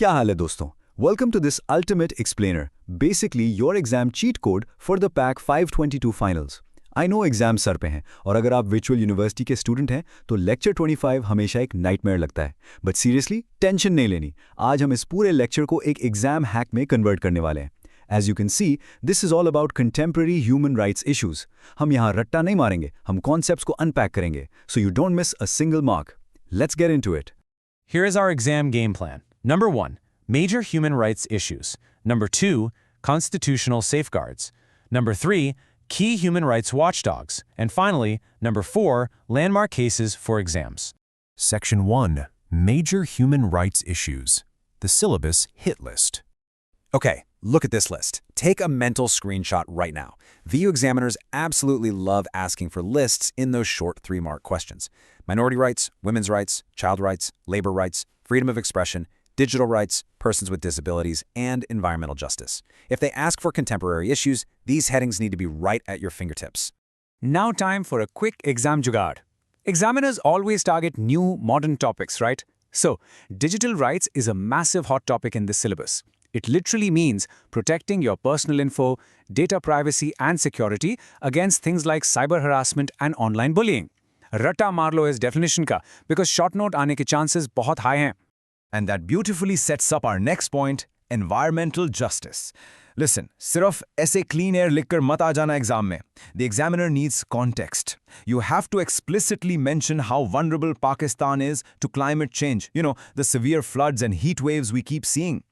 क्या हाल है दोस्तों? Welcome to this ultimate explainer, basically your exam cheat code for the PAK522 finals. I know exam sir पे हैं और अगर आप विचुअल यूनिवर्सिटी के स्टूडेंट हैं तो लेक्चर 25 हमेशा एक नाइटमेयर लगता है। बट सीरियसली टेंशन नहीं लेनी, आज हम इस पूरे लेक्चर को एक एग्जाम हैक में कन्वर्ट करने वाले हैं। As you can see, this is all about contemporary human rights issues. हम यहाँ रट्टा नहीं मारेंगे, हम कॉन्सेप्ट्स को अनपैक करेंगे, so you don't miss a single mark. Let's get into it. Here is our exam game plan. Number 1, major human rights issues. Number 2, constitutional safeguards. Number 3, key human rights watchdogs. And finally, number 4, landmark cases for exams. Section 1, Major Human Rights Issues. The syllabus hit list. Okay, look at this list. Take a mental screenshot right now. VU examiners absolutely love asking for lists in those short 3-mark questions. Minority rights, women's rights, child rights, labor rights, freedom of expression, digital rights, persons with disabilities, and environmental justice. If they ask for contemporary issues, these headings need to be right at your fingertips. Now time for a quick exam jugaad. Examiners always target new, modern topics, right? So, digital rights is a massive hot topic in this syllabus. It literally means protecting your personal info, data privacy, and security against things like cyber harassment and online bullying. Ratta marlo is definition ka, because short note aane ke chances bahut high hain. And that beautifully sets up our next point, environmental justice. Listen, sirf aise clean air likhkar mat aa jana exam mein. The examiner needs context. You have to explicitly mention how vulnerable Pakistan is to climate change. You know, the severe floods and heat waves we keep seeing.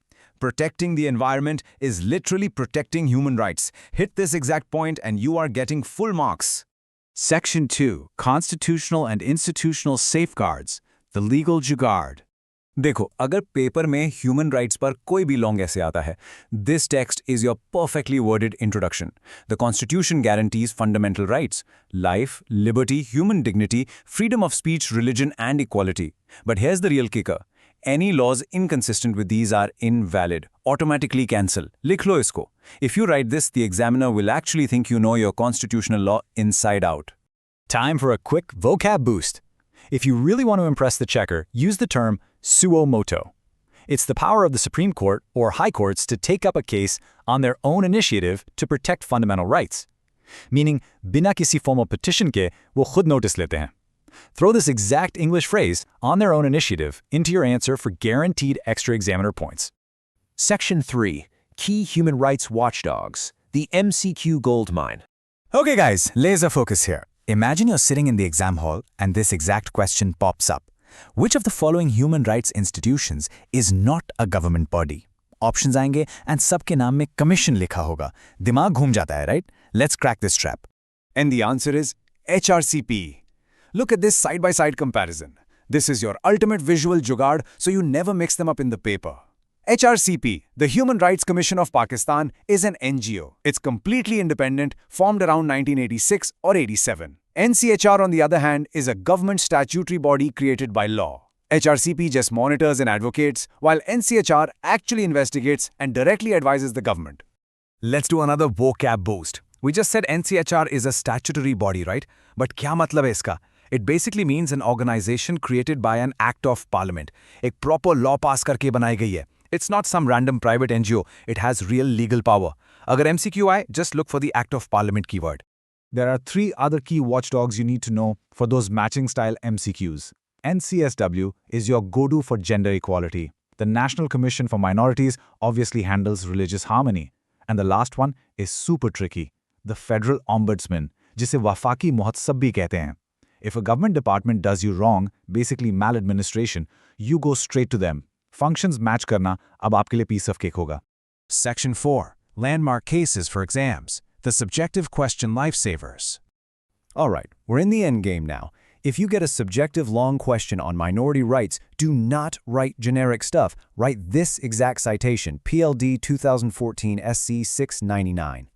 Protecting the environment is literally protecting human rights. Hit this exact point and you are getting full marks. Section 2, Constitutional and Institutional Safeguards, the Legal Jugaad. देखो, अगर paper में human rights पर कोई भी long ऐसे आता है, this text is your perfectly worded introduction. The Constitution guarantees fundamental rights: life, liberty, human dignity, freedom of speech, religion, and equality. But here's the real kicker. Any laws inconsistent with these are invalid. Automatically cancel. लिख लो इसको. If you write this, the examiner will actually think you know your constitutional law inside out. Time for a quick vocab boost. If you really want to impress the checker, use the term suo moto. It's the power of the Supreme Court or high courts to take up a case on their own initiative to protect fundamental rights. Meaning, बिना किसी formal petition के वो खुद notice लेते हैं. Throw this exact English phrase on their own initiative into your answer for guaranteed extra examiner points. Section 3, Key Human Rights Watchdogs, the MCQ goldmine. Okay guys, laser focus here. Imagine you're sitting in the exam hall and this exact question pops up. Which of the following human rights institutions is not a government body? Options आएंगे and सबके नाम में commission लिखा होगा. दिमाग घूम जाता है, right? Let's crack this trap. And the answer is HRCP. Look at this side-by-side comparison. This is your ultimate visual jugaad, so you never mix them up in the paper. HRCP, the Human Rights Commission of Pakistan, is an NGO. It's completely independent, formed around 1986 or 87. NCHR, on the other hand, is a government statutory body created by law. HRCP just monitors and advocates, while NCHR actually investigates and directly advises the government. Let's do another vocab boost. We just said NCHR is a statutory body, right? But क्या मतलब है इसका? It basically means an organization created by an act of parliament. एक proper law pass करके बनाई गई है. It's not some random private NGO. It has real legal power. अगर MCQ आए, just look for the act of parliament keyword. There are 3 other key watchdogs you need to know for those matching style MCQs. NCSW is your go-to for gender equality. The National Commission for Minorities obviously handles religious harmony. And the last one is super tricky. The Federal Ombudsman, जिसे वफाकी मुहतसब भी कहते हैं. If a government department does you wrong, basically maladministration, you go straight to them. Functions match करना अब आपके लिए piece of cake होगा. Section 4, Landmark Cases for Exams, the Subjective Question Lifesavers. Alright, we're in the end game now. If you get a subjective long question on minority rights, do not write generic stuff. Write this exact citation, PLD 2014 SC 699.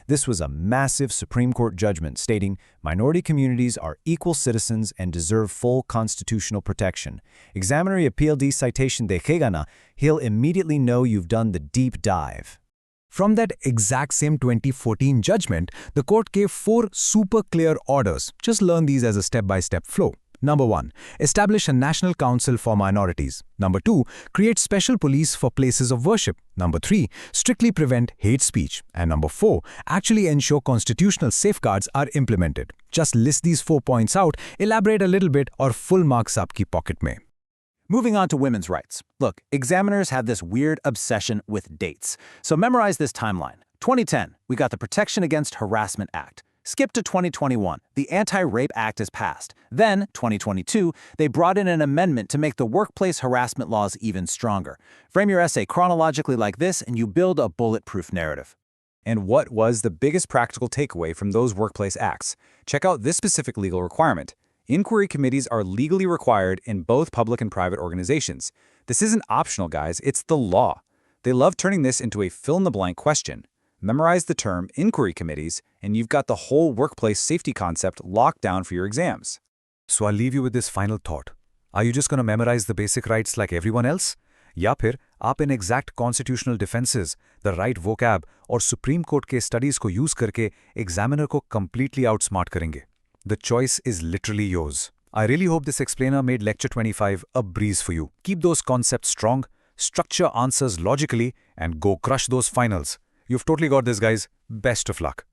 This was a massive Supreme Court judgment stating minority communities are equal citizens and deserve full constitutional protection. Examiner ye PLD citation dekhega na, he'll immediately know you've done the deep dive. From that exact same 2014 judgment, the court gave 4 super clear orders. Just learn these as a step-by-step flow. Number 1. Establish a national council for minorities. Number 2. Create special police for places of worship. Number 3. Strictly prevent hate speech. And number 4. Actually ensure constitutional safeguards are implemented. Just list these 4 points out, elaborate a little bit, और full marks आपकी pocket में. Moving on to women's rights. Look, examiners have this weird obsession with dates. So memorize this timeline. 2010, we got the Protection Against Harassment Act. Skip to 2021, the Anti-Rape Act is passed. Then, 2022, they brought in an amendment to make the workplace harassment laws even stronger. Frame your essay chronologically like this, and you build a bulletproof narrative. And what was the biggest practical takeaway from those workplace acts? Check out this specific legal requirement. Inquiry committees are legally required in both public and private organizations. This isn't optional, guys, it's the law. They love turning this into a fill-in-the-blank question. Memorize the term inquiry committees, and you've got the whole workplace safety concept locked down for your exams. So I'll leave you with this final thought. Are you just going to memorize the basic rights like everyone else? या फिर आप इन exact constitutional defenses, the right vocab और Supreme Court के studies को use करके examiner को completely outsmart करेंगे? The choice is literally yours. I really hope this explainer made Lecture 25 a breeze for you. Keep those concepts strong, structure answers logically, and go crush those finals. You've totally got this, guys. Best of luck.